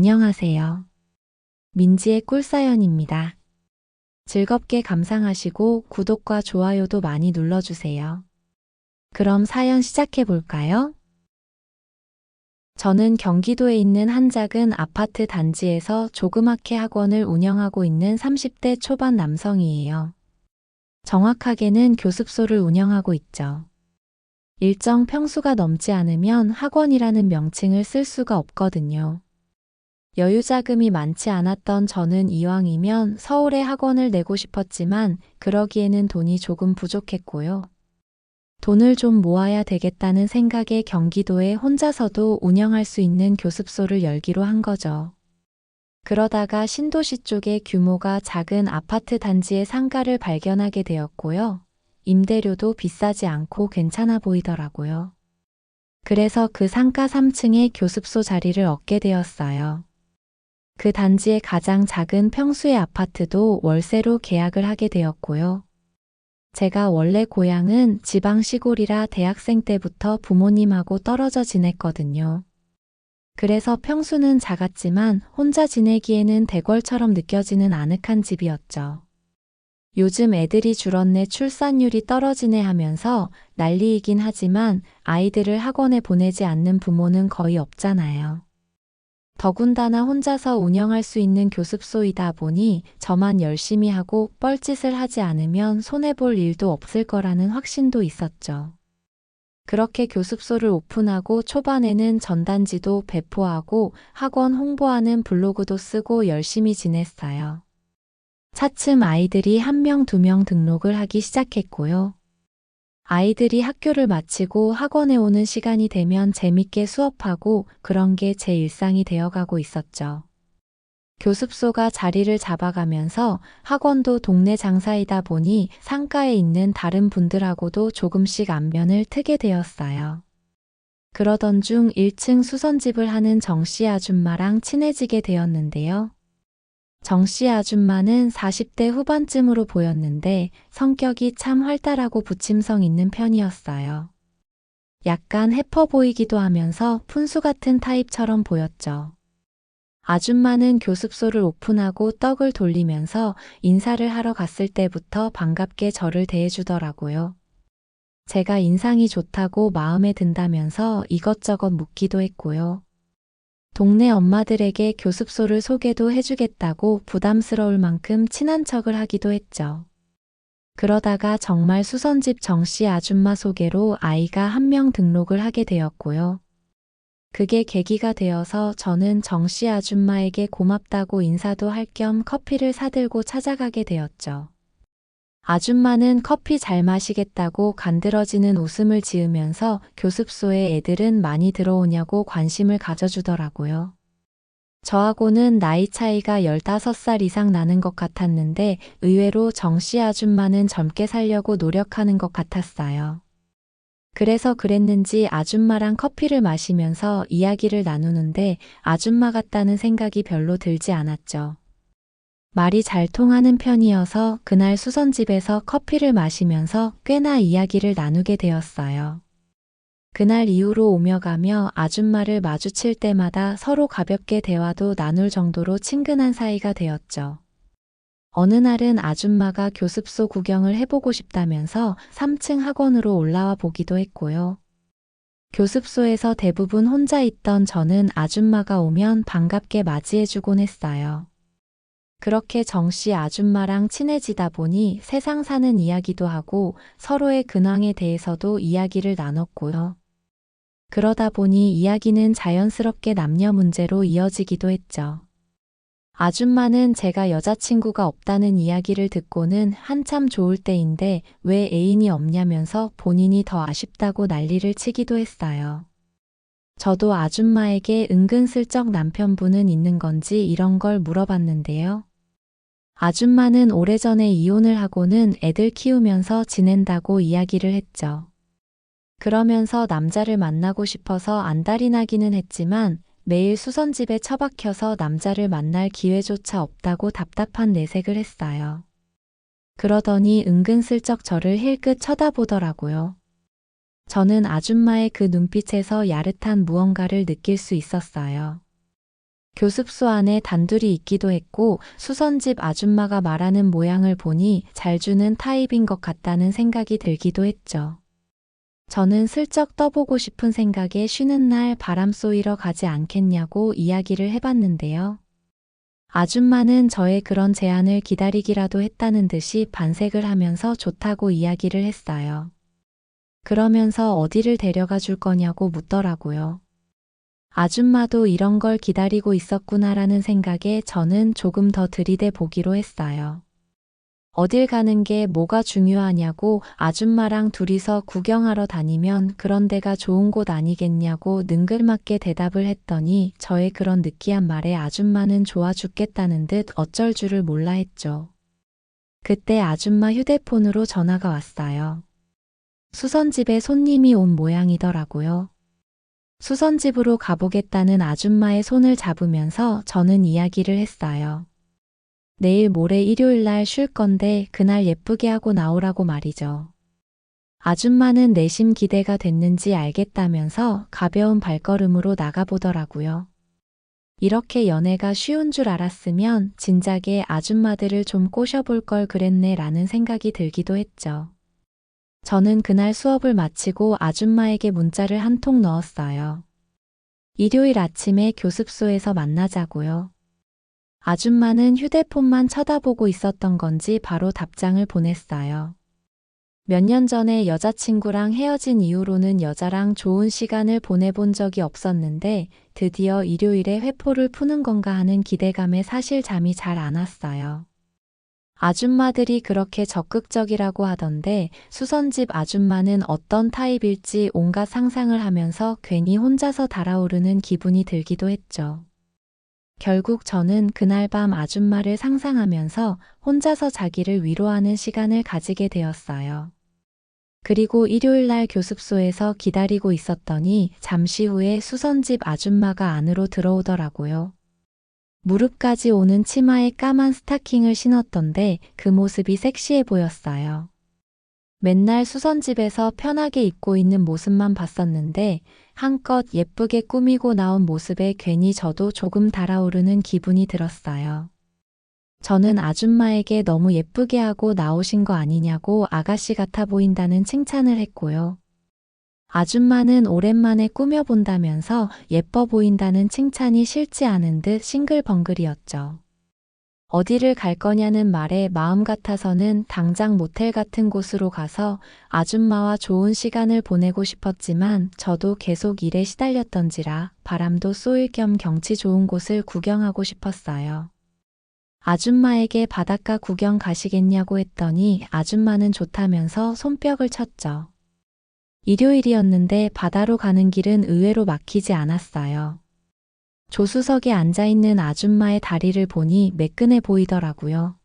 안녕하세요. 민지의 꿀사연입니다. 즐겁게 감상하시고 구독과 좋아요도 많이 눌러주세요. 그럼 사연 시작해 볼까요? 저는 경기도에 있는 한 작은 아파트 단지에서 조그맣게 학원을 운영하고 있는 30대 초반 남성이에요. 정확하게는 교습소를 운영하고 있죠. 일정 평수가 넘지 않으면 학원이라는 명칭을 쓸 수가 없거든요. 여유 자금이 많지 않았던 저는 이왕이면 서울에 학원을 내고 싶었지만 그러기에는 돈이 조금 부족했고요. 돈을 좀 모아야 되겠다는 생각에 경기도에 혼자서도 운영할 수 있는 교습소를 열기로 한 거죠. 그러다가 신도시 쪽에 규모가 작은 아파트 단지의 상가를 발견하게 되었고요. 임대료도 비싸지 않고 괜찮아 보이더라고요. 그래서 그 상가 3층에 교습소 자리를 얻게 되었어요. 그 단지의 가장 작은 평수의 아파트도 월세로 계약을 하게 되었고요. 제가 원래 고향은 지방 시골이라 대학생 때부터 부모님하고 떨어져 지냈거든요. 그래서 평수는 작았지만 혼자 지내기에는 대궐처럼 느껴지는 아늑한 집이었죠. 요즘 애들이 줄었네, 출산율이 떨어지네 하면서 난리이긴 하지만 아이들을 학원에 보내지 않는 부모는 거의 없잖아요. 더군다나 혼자서 운영할 수 있는 교습소이다 보니 저만 열심히 하고 뻘짓을 하지 않으면 손해볼 일도 없을 거라는 확신도 있었죠. 그렇게 교습소를 오픈하고 초반에는 전단지도 배포하고 학원 홍보하는 블로그도 쓰고 열심히 지냈어요. 차츰 아이들이 1명, 2명 등록을 하기 시작했고요. 아이들이 학교를 마치고 학원에 오는 시간이 되면 재밌게 수업하고 그런 게 제 일상이 되어가고 있었죠. 교습소가 자리를 잡아가면서 학원도 동네 장사이다 보니 상가에 있는 다른 분들하고도 조금씩 안면을 트게 되었어요. 그러던 중 1층 수선집을 하는 정씨 아줌마랑 친해지게 되었는데요. 정씨 아줌마는 40대 후반쯤으로 보였는데 성격이 참 활달하고 부침성 있는 편이었어요. 약간 해퍼 보이기도 하면서 푼수 같은 타입처럼 보였죠. 아줌마는 교습소를 오픈하고 떡을 돌리면서 인사를 하러 갔을 때부터 반갑게 저를 대해주더라고요. 제가 인상이 좋다고 마음에 든다면서 이것저것 묻기도 했고요. 동네 엄마들에게 교습소를 소개도 해주겠다고 부담스러울 만큼 친한 척을 하기도 했죠. 그러다가 정말 수선집 정씨 아줌마 소개로 아이가 1명 등록을 하게 되었고요. 그게 계기가 되어서 저는 정씨 아줌마에게 고맙다고 인사도 할 겸 커피를 사들고 찾아가게 되었죠. 아줌마는 커피 잘 마시겠다고 간드러지는 웃음을 지으면서 교습소에 애들은 많이 들어오냐고 관심을 가져주더라고요. 저하고는 나이 차이가 15살 이상 나는 것 같았는데 의외로 정씨 아줌마는 젊게 살려고 노력하는 것 같았어요. 그래서 그랬는지 아줌마랑 커피를 마시면서 이야기를 나누는데 아줌마 같다는 생각이 별로 들지 않았죠. 말이 잘 통하는 편이어서 그날 수선집에서 커피를 마시면서 꽤나 이야기를 나누게 되었어요. 그날 이후로 오며 가며 아줌마를 마주칠 때마다 서로 가볍게 대화도 나눌 정도로 친근한 사이가 되었죠. 어느 날은 아줌마가 교습소 구경을 해보고 싶다면서 3층 학원으로 올라와 보기도 했고요. 교습소에서 대부분 혼자 있던 저는 아줌마가 오면 반갑게 맞이해주곤 했어요. 그렇게 정씨 아줌마랑 친해지다 보니 세상 사는 이야기도 하고 서로의 근황에 대해서도 이야기를 나눴고요. 그러다 보니 이야기는 자연스럽게 남녀 문제로 이어지기도 했죠. 아줌마는 제가 여자친구가 없다는 이야기를 듣고는 한참 좋을 때인데 왜 애인이 없냐면서 본인이 더 아쉽다고 난리를 치기도 했어요. 저도 아줌마에게 은근슬쩍 남편분은 있는 건지 이런 걸 물어봤는데요. 아줌마는 오래전에 이혼을 하고는 애들 키우면서 지낸다고 이야기를 했죠. 그러면서 남자를 만나고 싶어서 안달이 나기는 했지만 매일 수선집에 처박혀서 남자를 만날 기회조차 없다고 답답한 내색을 했어요. 그러더니 은근슬쩍 저를 힐끗 쳐다보더라고요. 저는 아줌마의 그 눈빛에서 야릇한 무언가를 느낄 수 있었어요. 교습소 안에 단둘이 있기도 했고 수선집 아줌마가 말하는 모양을 보니 잘 주는 타입인 것 같다는 생각이 들기도 했죠. 저는 슬쩍 떠보고 싶은 생각에 쉬는 날 바람 쏘이러 가지 않겠냐고 이야기를 해봤는데요. 아줌마는 저의 그런 제안을 기다리기라도 했다는 듯이 반색을 하면서 좋다고 이야기를 했어요. 그러면서 어디를 데려가 줄 거냐고 묻더라고요. 아줌마도 이런 걸 기다리고 있었구나라는 생각에 저는 조금 더 들이대 보기로 했어요. 어딜 가는 게 뭐가 중요하냐고 아줌마랑 둘이서 구경하러 다니면 그런 데가 좋은 곳 아니겠냐고 능글맞게 대답을 했더니 저의 그런 느끼한 말에 아줌마는 좋아 죽겠다는 듯 어쩔 줄을 몰라 했죠. 그때 아줌마 휴대폰으로 전화가 왔어요. 수선집에 손님이 온 모양이더라고요. 수선집으로 가보겠다는 아줌마의 손을 잡으면서 저는 이야기를 했어요. 내일 모레 일요일 날 쉴 건데 그날 예쁘게 하고 나오라고 말이죠. 아줌마는 내심 기대가 됐는지 알겠다면서 가벼운 발걸음으로 나가보더라고요. 이렇게 연애가 쉬운 줄 알았으면 진작에 아줌마들을 좀 꼬셔볼 걸 그랬네 라는 생각이 들기도 했죠. 저는 그날 수업을 마치고 아줌마에게 문자를 한 통 넣었어요. 일요일 아침에 교습소에서 만나자고요. 아줌마는 휴대폰만 쳐다보고 있었던 건지 바로 답장을 보냈어요. 몇 년 전에 여자친구랑 헤어진 이후로는 여자랑 좋은 시간을 보내본 적이 없었는데 드디어 일요일에 회포를 푸는 건가 하는 기대감에 사실 잠이 잘 안 왔어요. 아줌마들이 그렇게 적극적이라고 하던데 수선집 아줌마는 어떤 타입일지 온갖 상상을 하면서 괜히 혼자서 달아오르는 기분이 들기도 했죠. 결국 저는 그날 밤 아줌마를 상상하면서 혼자서 자기를 위로하는 시간을 가지게 되었어요. 그리고 일요일 날 교습소에서 기다리고 있었더니 잠시 후에 수선집 아줌마가 안으로 들어오더라고요. 무릎까지 오는 치마에 까만 스타킹을 신었던데 그 모습이 섹시해 보였어요. 맨날 수선집에서 편하게 입고 있는 모습만 봤었는데 한껏 예쁘게 꾸미고 나온 모습에 괜히 저도 조금 달아오르는 기분이 들었어요. 저는 아줌마에게 너무 예쁘게 하고 나오신 거 아니냐고 아가씨 같아 보인다는 칭찬을 했고요. 아줌마는 오랜만에 꾸며본다면서 예뻐 보인다는 칭찬이 싫지 않은 듯 싱글벙글이었죠. 어디를 갈 거냐는 말에 마음 같아서는 당장 모텔 같은 곳으로 가서 아줌마와 좋은 시간을 보내고 싶었지만 저도 계속 일에 시달렸던지라 바람도 쏘일 겸 경치 좋은 곳을 구경하고 싶었어요. 아줌마에게 바닷가 구경 가시겠냐고 했더니 아줌마는 좋다면서 손뼉을 쳤죠. 일요일이었는데 바다로 가는 길은 의외로 막히지 않았어요. 조수석에 앉아있는 아줌마의 다리를 보니 매끈해 보이더라고요.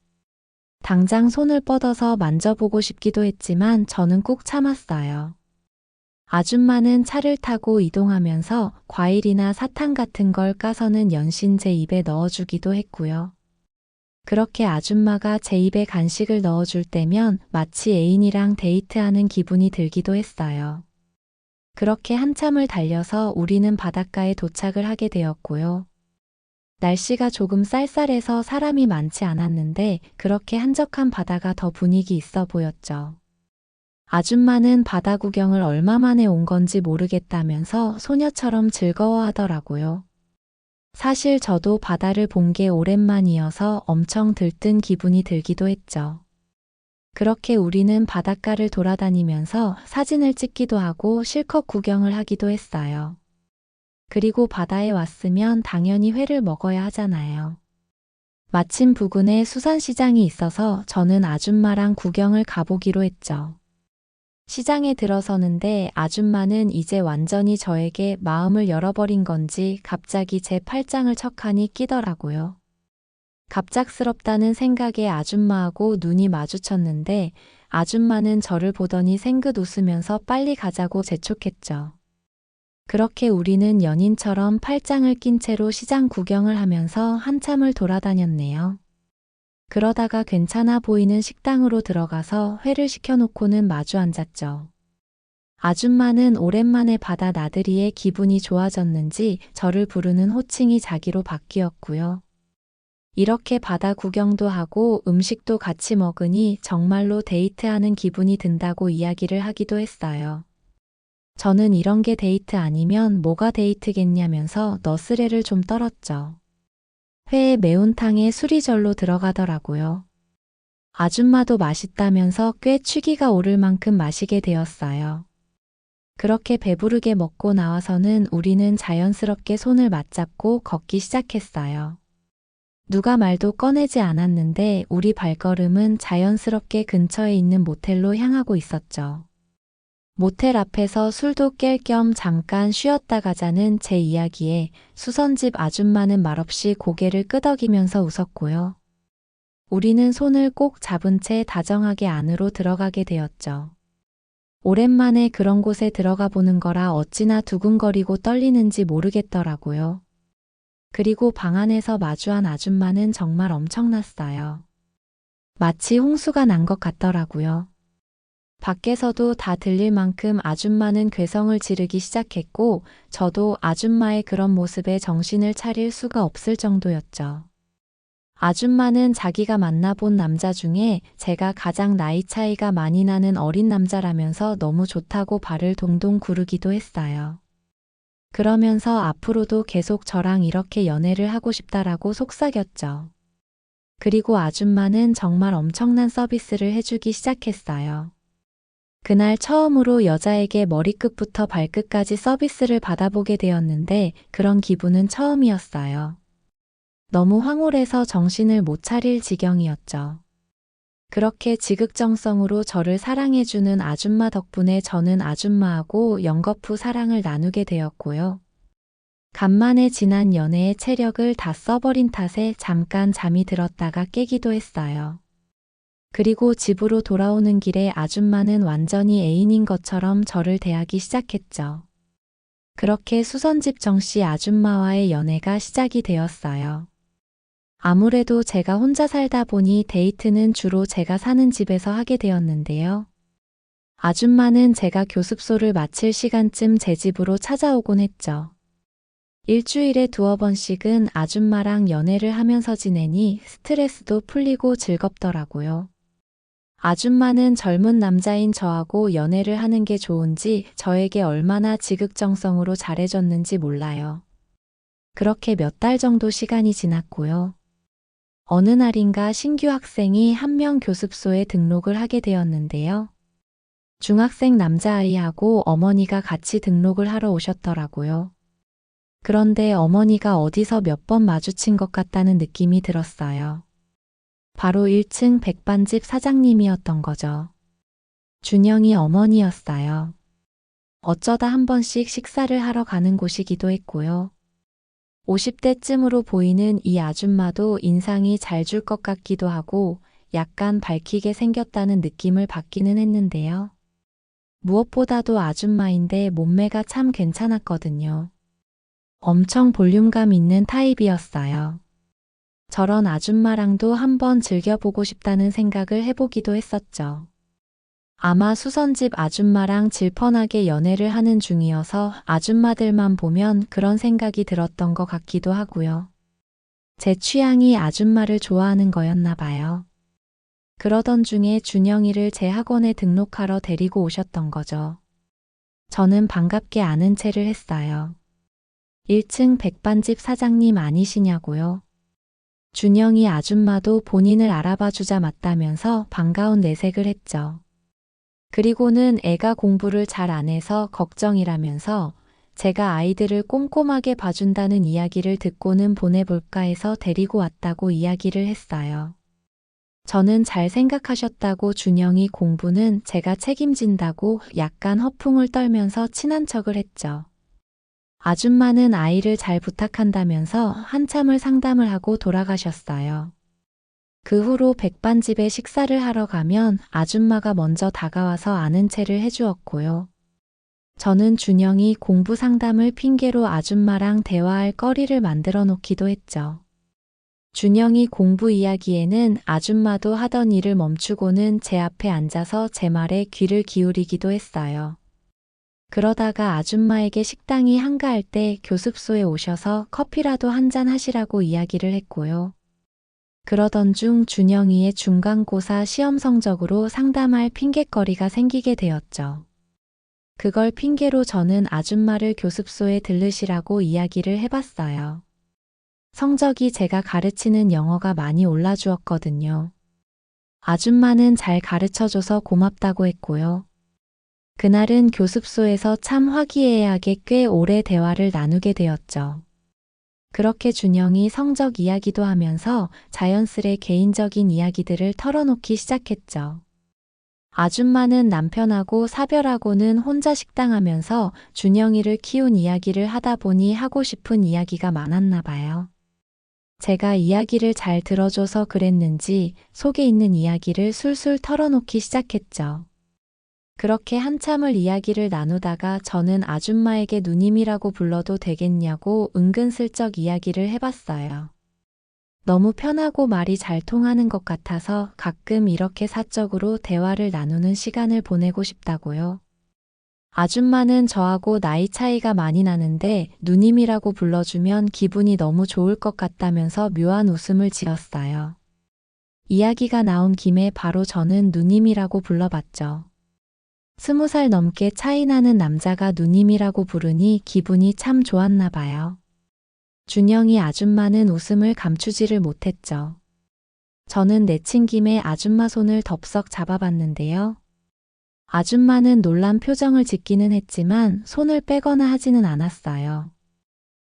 당장 손을 뻗어서 만져보고 싶기도 했지만 저는 꾹 참았어요. 아줌마는 차를 타고 이동하면서 과일이나 사탕 같은 걸 까서는 연신 제 입에 넣어주기도 했고요. 그렇게 아줌마가 제 입에 간식을 넣어줄 때면 마치 애인이랑 데이트하는 기분이 들기도 했어요. 그렇게 한참을 달려서 우리는 바닷가에 도착을 하게 되었고요. 날씨가 조금 쌀쌀해서 사람이 많지 않았는데 그렇게 한적한 바다가 더 분위기 있어 보였죠. 아줌마는 바다 구경을 얼마 만에 온 건지 모르겠다면서 소녀처럼 즐거워하더라고요. 사실 저도 바다를 본 게 오랜만이어서 엄청 들뜬 기분이 들기도 했죠. 그렇게 우리는 바닷가를 돌아다니면서 사진을 찍기도 하고 실컷 구경을 하기도 했어요. 그리고 바다에 왔으면 당연히 회를 먹어야 하잖아요. 마침 부근에 수산시장이 있어서 저는 아줌마랑 구경을 가보기로 했죠. 시장에 들어서는데 아줌마는 이제 완전히 저에게 마음을 열어버린 건지 갑자기 제 팔짱을 척하니 끼더라고요. 갑작스럽다는 생각에 아줌마하고 눈이 마주쳤는데 아줌마는 저를 보더니 생긋 웃으면서 빨리 가자고 재촉했죠. 그렇게 우리는 연인처럼 팔짱을 낀 채로 시장 구경을 하면서 한참을 돌아다녔네요. 그러다가 괜찮아 보이는 식당으로 들어가서 회를 시켜놓고는 마주 앉았죠. 아줌마는 오랜만에 바다 나들이에 기분이 좋아졌는지 저를 부르는 호칭이 자기로 바뀌었고요. 이렇게 바다 구경도 하고 음식도 같이 먹으니 정말로 데이트하는 기분이 든다고 이야기를 하기도 했어요. 저는 이런 게 데이트 아니면 뭐가 데이트겠냐면서 너스레를 좀 떨었죠. 회에 매운탕에 술이 절로 들어가더라고요. 아줌마도 맛있다면서 꽤 취기가 오를 만큼 마시게 되었어요. 그렇게 배부르게 먹고 나와서는 우리는 자연스럽게 손을 맞잡고 걷기 시작했어요. 누가 말도 꺼내지 않았는데 우리 발걸음은 자연스럽게 근처에 있는 모텔로 향하고 있었죠. 모텔 앞에서 술도 깰 겸 잠깐 쉬었다 가자는 제 이야기에 수선집 아줌마는 말없이 고개를 끄덕이면서 웃었고요. 우리는 손을 꼭 잡은 채 다정하게 안으로 들어가게 되었죠. 오랜만에 그런 곳에 들어가 보는 거라 어찌나 두근거리고 떨리는지 모르겠더라고요. 그리고 방 안에서 마주한 아줌마는 정말 엄청났어요. 마치 홍수가 난 것 같더라고요. 밖에서도 다 들릴 만큼 아줌마는 괴성을 지르기 시작했고 저도 아줌마의 그런 모습에 정신을 차릴 수가 없을 정도였죠. 아줌마는 자기가 만나본 남자 중에 제가 가장 나이 차이가 많이 나는 어린 남자라면서 너무 좋다고 발을 동동 구르기도 했어요. 그러면서 앞으로도 계속 저랑 이렇게 연애를 하고 싶다라고 속삭였죠. 그리고 아줌마는 정말 엄청난 서비스를 해주기 시작했어요. 그날 처음으로 여자에게 머리끝부터 발끝까지 서비스를 받아보게 되었는데 그런 기분은 처음이었어요. 너무 황홀해서 정신을 못 차릴 지경이었죠. 그렇게 지극정성으로 저를 사랑해주는 아줌마 덕분에 저는 아줌마하고 연거푸 사랑을 나누게 되었고요. 간만에 지난 연애의 체력을 다 써버린 탓에 잠깐 잠이 들었다가 깨기도 했어요. 그리고 집으로 돌아오는 길에 아줌마는 완전히 애인인 것처럼 저를 대하기 시작했죠. 그렇게 수선집 정씨 아줌마와의 연애가 시작이 되었어요. 아무래도 제가 혼자 살다 보니 데이트는 주로 제가 사는 집에서 하게 되었는데요. 아줌마는 제가 교습소를 마칠 시간쯤 제 집으로 찾아오곤 했죠. 일주일에 두어 번씩은 아줌마랑 연애를 하면서 지내니 스트레스도 풀리고 즐겁더라고요. 아줌마는 젊은 남자인 저하고 연애를 하는 게 좋은지 저에게 얼마나 지극정성으로 잘해줬는지 몰라요. 그렇게 몇 달 정도 시간이 지났고요. 어느 날인가 신규 학생이 한 명 교습소에 등록을 하게 되었는데요. 중학생 남자아이하고 어머니가 같이 등록을 하러 오셨더라고요. 그런데 어머니가 어디서 몇 번 마주친 것 같다는 느낌이 들었어요. 바로 1층 백반집 사장님이었던 거죠. 준영이 어머니였어요. 어쩌다 한 번씩 식사를 하러 가는 곳이기도 했고요. 50대쯤으로 보이는 이 아줌마도 인상이 잘 줄 것 같기도 하고 약간 밝히게 생겼다는 느낌을 받기는 했는데요. 무엇보다도 아줌마인데 몸매가 참 괜찮았거든요. 엄청 볼륨감 있는 타입이었어요. 저런 아줌마랑도 한번 즐겨보고 싶다는 생각을 해보기도 했었죠. 아마 수선집 아줌마랑 질펀하게 연애를 하는 중이어서 아줌마들만 보면 그런 생각이 들었던 것 같기도 하고요. 제 취향이 아줌마를 좋아하는 거였나 봐요. 그러던 중에 준영이를 제 학원에 등록하러 데리고 오셨던 거죠. 저는 반갑게 아는 체를 했어요. 1층 백반집 사장님 아니시냐고요? 준영이 아줌마도 본인을 알아봐 주자 맞다면서 반가운 내색을 했죠. 그리고는 애가 공부를 잘 안 해서 걱정이라면서 제가 아이들을 꼼꼼하게 봐준다는 이야기를 듣고는 보내볼까 해서 데리고 왔다고 이야기를 했어요. 저는 잘 생각하셨다고 준영이 공부는 제가 책임진다고 약간 허풍을 떨면서 친한 척을 했죠. 아줌마는 아이를 잘 부탁한다면서 한참을 상담을 하고 돌아가셨어요. 그 후로 백반집에 식사를 하러 가면 아줌마가 먼저 다가와서 아는 체를 해주었고요. 저는 준영이 공부 상담을 핑계로 아줌마랑 대화할 거리를 만들어 놓기도 했죠. 준영이 공부 이야기에는 아줌마도 하던 일을 멈추고는 제 앞에 앉아서 제 말에 귀를 기울이기도 했어요. 그러다가 아줌마에게 식당이 한가할 때 교습소에 오셔서 커피라도 한잔 하시라고 이야기를 했고요. 그러던 중 준영이의 중간고사 시험 성적으로 상담할 핑곗거리가 생기게 되었죠. 그걸 핑계로 저는 아줌마를 교습소에 들르시라고 이야기를 해봤어요. 성적이 제가 가르치는 영어가 많이 올라주었거든요. 아줌마는 잘 가르쳐줘서 고맙다고 했고요. 그날은 교습소에서 참 화기애애하게 꽤 오래 대화를 나누게 되었죠. 그렇게 준영이 성적 이야기도 하면서 자연스레 개인적인 이야기들을 털어놓기 시작했죠. 아줌마는 남편하고 사별하고는 혼자 식당하면서 준영이를 키운 이야기를 하다 보니 하고 싶은 이야기가 많았나 봐요. 제가 이야기를 잘 들어줘서 그랬는지 속에 있는 이야기를 술술 털어놓기 시작했죠. 그렇게 한참을 이야기를 나누다가 저는 아줌마에게 누님이라고 불러도 되겠냐고 은근슬쩍 이야기를 해봤어요. 너무 편하고 말이 잘 통하는 것 같아서 가끔 이렇게 사적으로 대화를 나누는 시간을 보내고 싶다고요. 아줌마는 저하고 나이 차이가 많이 나는데 누님이라고 불러주면 기분이 너무 좋을 것 같다면서 묘한 웃음을 지었어요. 이야기가 나온 김에 바로 저는 누님이라고 불러봤죠. 20살 넘게 차이 나는 남자가 누님이라고 부르니 기분이 참 좋았나 봐요. 준영이 아줌마는 웃음을 감추지를 못했죠. 저는 내친 김에 아줌마 손을 덥석 잡아봤는데요. 아줌마는 놀란 표정을 짓기는 했지만 손을 빼거나 하지는 않았어요.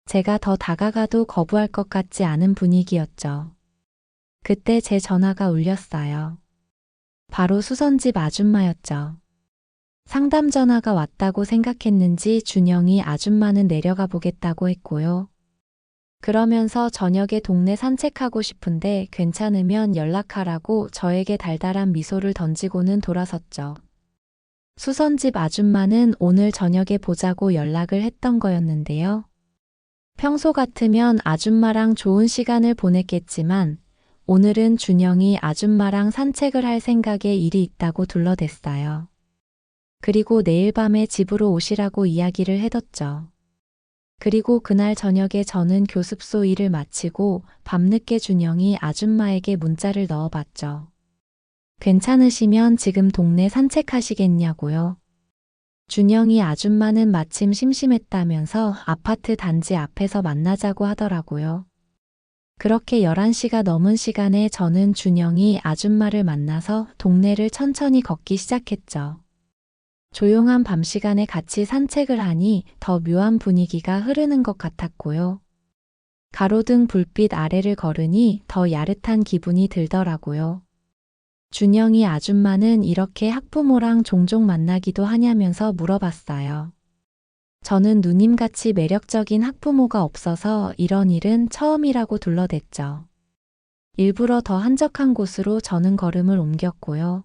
제가 더 다가가도 거부할 것 같지 않은 분위기였죠. 그때 제 전화가 울렸어요. 바로 수선집 아줌마였죠. 상담 전화가 왔다고 생각했는지 준영이 아줌마는 내려가 보겠다고 했고요. 그러면서 저녁에 동네 산책하고 싶은데 괜찮으면 연락하라고 저에게 달달한 미소를 던지고는 돌아섰죠. 수선집 아줌마는 오늘 저녁에 보자고 연락을 했던 거였는데요. 평소 같으면 아줌마랑 좋은 시간을 보냈겠지만 오늘은 준영이 아줌마랑 산책을 할 생각에 일이 있다고 둘러댔어요. 그리고 내일 밤에 집으로 오시라고 이야기를 해뒀죠. 그리고 그날 저녁에 저는 교습소 일을 마치고 밤늦게 준영이 아줌마에게 문자를 넣어봤죠. 괜찮으시면 지금 동네 산책하시겠냐고요. 준영이 아줌마는 마침 심심했다면서 아파트 단지 앞에서 만나자고 하더라고요. 그렇게 11시가 넘은 시간에 저는 준영이 아줌마를 만나서 동네를 천천히 걷기 시작했죠. 조용한 밤 시간에 같이 산책을 하니 더 묘한 분위기가 흐르는 것 같았고요. 가로등 불빛 아래를 걸으니 더 야릇한 기분이 들더라고요. 준영이 아줌마는 이렇게 학부모랑 종종 만나기도 하냐면서 물어봤어요. 저는 누님같이 매력적인 학부모가 없어서 이런 일은 처음이라고 둘러댔죠. 일부러 더 한적한 곳으로 저는 걸음을 옮겼고요.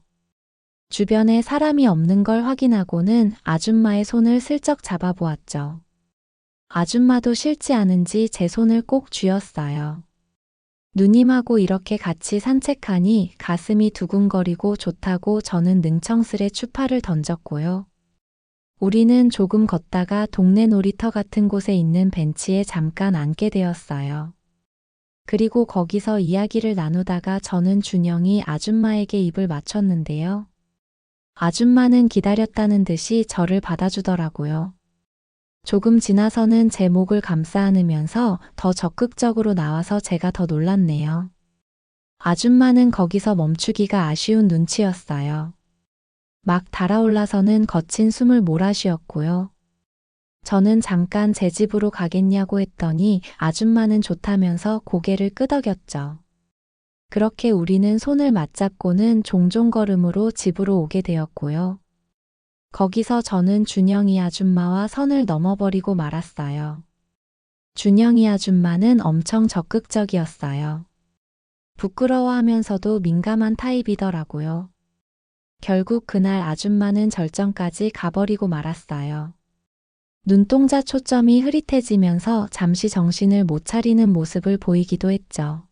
주변에 사람이 없는 걸 확인하고는 아줌마의 손을 슬쩍 잡아보았죠. 아줌마도 싫지 않은지 제 손을 꼭 쥐었어요. 누님하고 이렇게 같이 산책하니 가슴이 두근거리고 좋다고 저는 능청스레 추파를 던졌고요. 우리는 조금 걷다가 동네 놀이터 같은 곳에 있는 벤치에 잠깐 앉게 되었어요. 그리고 거기서 이야기를 나누다가 저는 준영이 아줌마에게 입을 맞췄는데요. 아줌마는 기다렸다는 듯이 저를 받아주더라고요. 조금 지나서는 제 목을 감싸 안으면서 더 적극적으로 나와서 제가 더 놀랐네요. 아줌마는 거기서 멈추기가 아쉬운 눈치였어요. 막 달아올라서는 거친 숨을 몰아쉬었고요. 저는 잠깐 제 집으로 가겠냐고 했더니 아줌마는 좋다면서 고개를 끄덕였죠. 그렇게 우리는 손을 맞잡고는 종종 걸음으로 집으로 오게 되었고요. 거기서 저는 준영이 아줌마와 선을 넘어버리고 말았어요. 준영이 아줌마는 엄청 적극적이었어요. 부끄러워하면서도 민감한 타입이더라고요. 결국 그날 아줌마는 절정까지 가버리고 말았어요. 눈동자 초점이 흐릿해지면서 잠시 정신을 못 차리는 모습을 보이기도 했죠.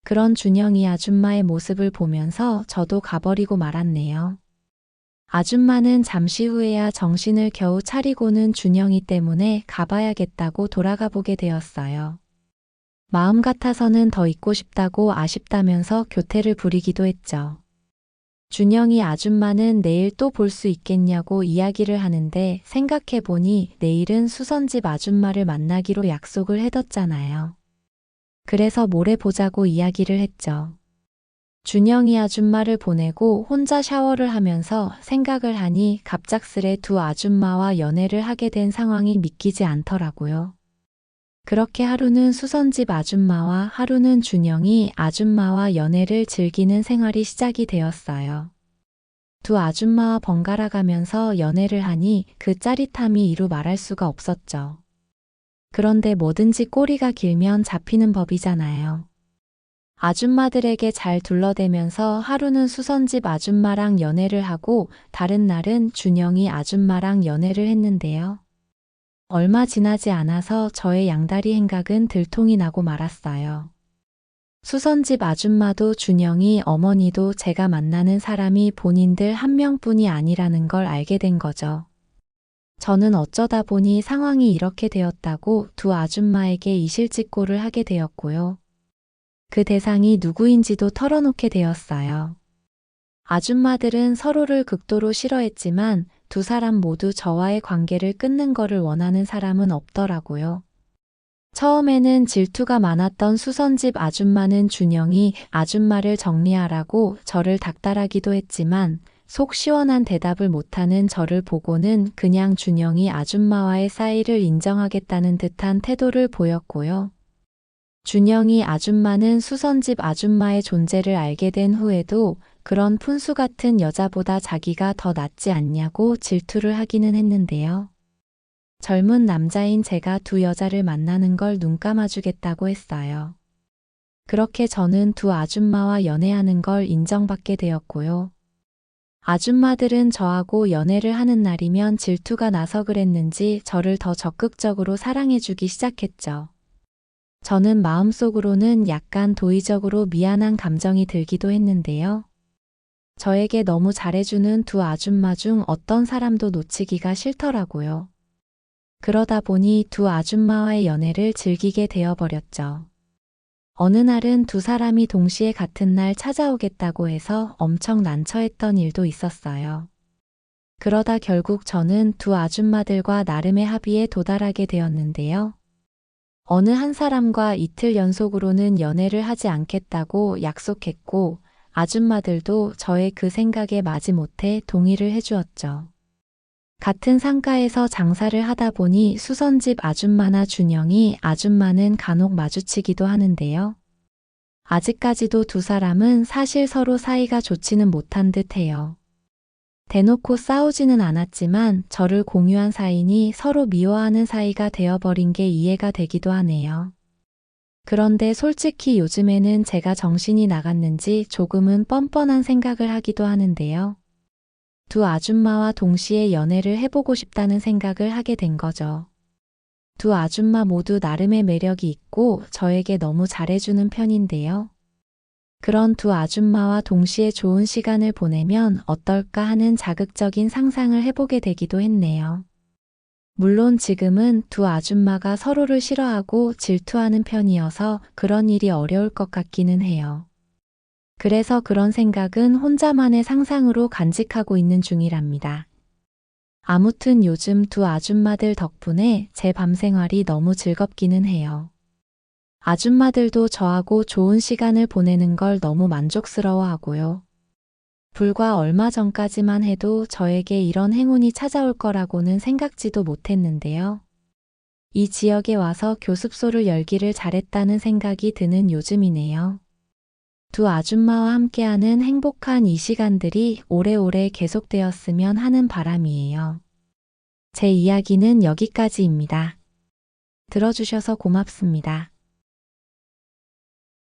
그런 준영이 아줌마의 모습을 보면서 저도 가버리고 말았네요. 아줌마는 잠시 후에야 정신을 겨우 차리고는 준영이 때문에 가봐야겠다고 돌아가 보게 되었어요. 마음 같아서는 더 있고 싶다고 아쉽다면서 교태를 부리기도 했죠. 준영이 아줌마는 내일 또 볼 수 있겠냐고 이야기를 하는데 생각해보니 내일은 수선집 아줌마를 만나기로 약속을 해뒀잖아요. 그래서 모레 보자고 이야기를 했죠. 준영이 아줌마를 보내고 혼자 샤워를 하면서 생각을 하니 갑작스레 두 아줌마와 연애를 하게 된 상황이 믿기지 않더라고요. 그렇게 하루는 수선집 아줌마와 하루는 준영이 아줌마와 연애를 즐기는 생활이 시작이 되었어요. 두 아줌마와 번갈아 가면서 연애를 하니 그 짜릿함이 이루 말할 수가 없었죠. 그런데 뭐든지 꼬리가 길면 잡히는 법이잖아요. 아줌마들에게 잘 둘러대면서 하루는 수선집 아줌마랑 연애를 하고 다른 날은 준영이 아줌마랑 연애를 했는데요. 얼마 지나지 않아서 저의 양다리 행각은 들통이 나고 말았어요. 수선집 아줌마도 준영이 어머니도 제가 만나는 사람이 본인들 한 명뿐이 아니라는 걸 알게 된 거죠. 저는 어쩌다 보니 상황이 이렇게 되었다고 두 아줌마에게 이실직고를 하게 되었고요. 그 대상이 누구인지도 털어놓게 되었어요. 아줌마들은 서로를 극도로 싫어했지만 두 사람 모두 저와의 관계를 끊는 거를 원하는 사람은 없더라고요. 처음에는 질투가 많았던 수선집 아줌마는 준영이 아줌마를 정리하라고 저를 닥달하기도 했지만 속 시원한 대답을 못하는 저를 보고는 그냥 준영이 아줌마와의 사이를 인정하겠다는 듯한 태도를 보였고요. 준영이 아줌마는 수선집 아줌마의 존재를 알게 된 후에도 그런 푼수 같은 여자보다 자기가 더 낫지 않냐고 질투를 하기는 했는데요. 젊은 남자인 제가 두 여자를 만나는 걸 눈 감아주겠다고 했어요. 그렇게 저는 두 아줌마와 연애하는 걸 인정받게 되었고요. 아줌마들은 저하고 연애를 하는 날이면 질투가 나서 그랬는지 저를 더 적극적으로 사랑해주기 시작했죠. 저는 마음속으로는 약간 도의적으로 미안한 감정이 들기도 했는데요. 저에게 너무 잘해주는 두 아줌마 중 어떤 사람도 놓치기가 싫더라고요. 그러다 보니 두 아줌마와의 연애를 즐기게 되어버렸죠. 어느 날은 두 사람이 동시에 같은 날 찾아오겠다고 해서 엄청 난처했던 일도 있었어요. 그러다 결국 저는 두 아줌마들과 나름의 합의에 도달하게 되었는데요. 어느 한 사람과 이틀 연속으로는 연애를 하지 않겠다고 약속했고 아줌마들도 저의 그 생각에 마지못해 동의를 해주었죠. 같은 상가에서 장사를 하다 보니 수선집 아줌마나 준영이 아줌마는 간혹 마주치기도 하는데요. 아직까지도 두 사람은 사실 서로 사이가 좋지는 못한 듯해요. 대놓고 싸우지는 않았지만 저를 공유한 사이니 서로 미워하는 사이가 되어버린 게 이해가 되기도 하네요. 그런데 솔직히 요즘에는 제가 정신이 나갔는지 조금은 뻔뻔한 생각을 하기도 하는데요. 두 아줌마와 동시에 연애를 해보고 싶다는 생각을 하게 된 거죠. 두 아줌마 모두 나름의 매력이 있고 저에게 너무 잘해주는 편인데요. 그런 두 아줌마와 동시에 좋은 시간을 보내면 어떨까 하는 자극적인 상상을 해보게 되기도 했네요. 물론 지금은 두 아줌마가 서로를 싫어하고 질투하는 편이어서 그런 일이 어려울 것 같기는 해요. 그래서 그런 생각은 혼자만의 상상으로 간직하고 있는 중이랍니다. 아무튼 요즘 두 아줌마들 덕분에 제 밤 생활이 너무 즐겁기는 해요. 아줌마들도 저하고 좋은 시간을 보내는 걸 너무 만족스러워 하고요. 불과 얼마 전까지만 해도 저에게 이런 행운이 찾아올 거라고는 생각지도 못했는데요. 이 지역에 와서 교습소를 열기를 잘했다는 생각이 드는 요즘이네요. 두 아줌마와 함께하는 행복한 이 시간들이 오래오래 계속되었으면 하는 바람이에요. 제 이야기는 여기까지입니다. 들어주셔서 고맙습니다.